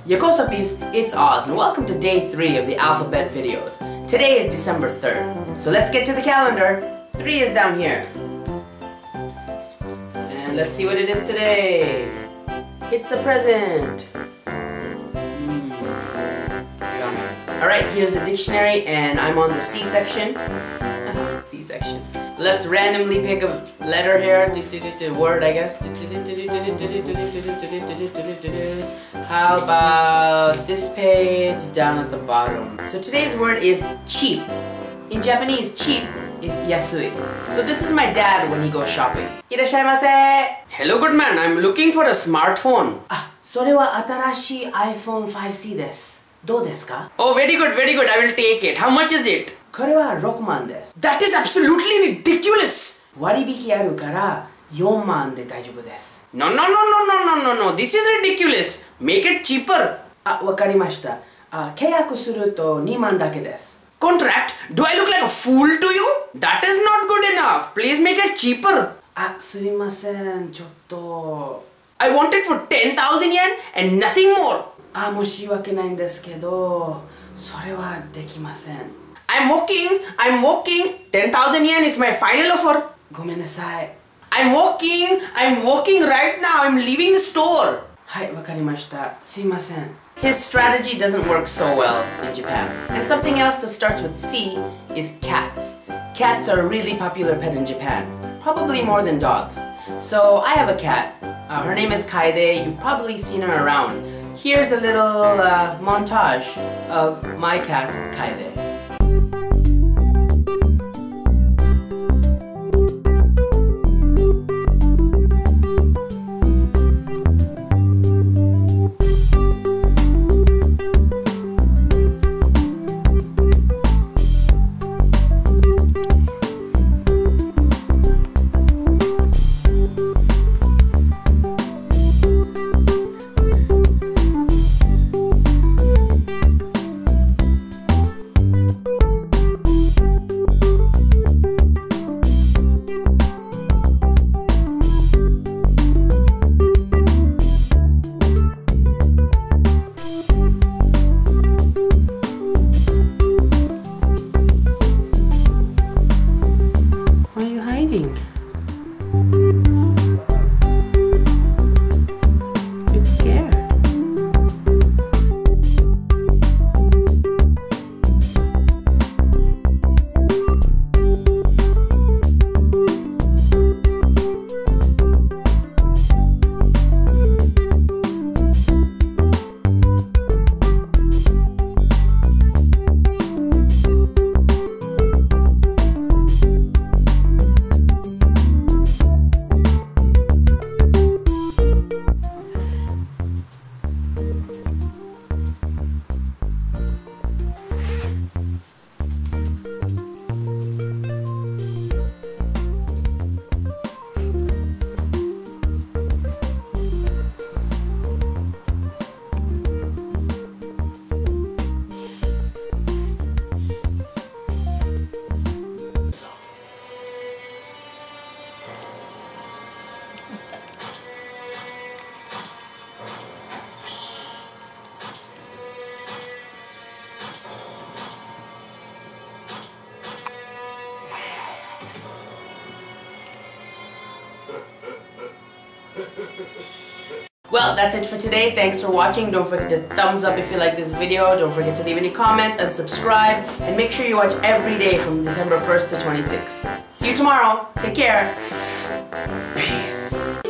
Yokoso peeps, it's Oz and welcome to day 3 of the alphabet videos. Today is December 3rd, so let's get to the calendar. 3 is down here. And let's see what it is today. It's a present. Yummy. Alright, here's the dictionary and I'm on the C section. C section. Let's randomly pick a letter here, word I guess. How about this page down at the bottom? So today's word is cheap. In Japanese, cheap is yasui. So this is my dad when he goes shopping. Irashaimase! Hello good man, I'm looking for a smartphone. Ah, それは新しい iPhone 5C です。どうですか? Oh, very good, I will take it. How much is it? これは6万です。That is absolutely ridiculous! 割引あるから4万で大丈夫です。No, this is ridiculous! Make it cheaper! あ、わかりました。契約すると2万だけです。Contract? Do I look like a fool to you? That is not good enough. Please make it cheaper. あ、すいません。ちょっと。I want it for 10,000 yen and nothing more. あ、申し訳ないんですけど、それはできません。I'm walking. 10,000 yen is my final offer. ごめんなさい。I'm walking right now. I'm leaving the store. はい、わかりました。すいません。His strategy doesn't work so well in Japan. And something else that starts with C is cats. Cats are a really popular pet in Japan. Probably more than dogs. So I have a cat. Her name is Kaede. You've probably seen her around. Here's a little montage of my cat, Kaede. Well, that's it for today. Thanks for watching. Don't forget to thumbs up if you like this video. Don't forget to leave any comments and subscribe. And make sure you watch every day from December 1st to 26th. See you tomorrow. Take care. Peace.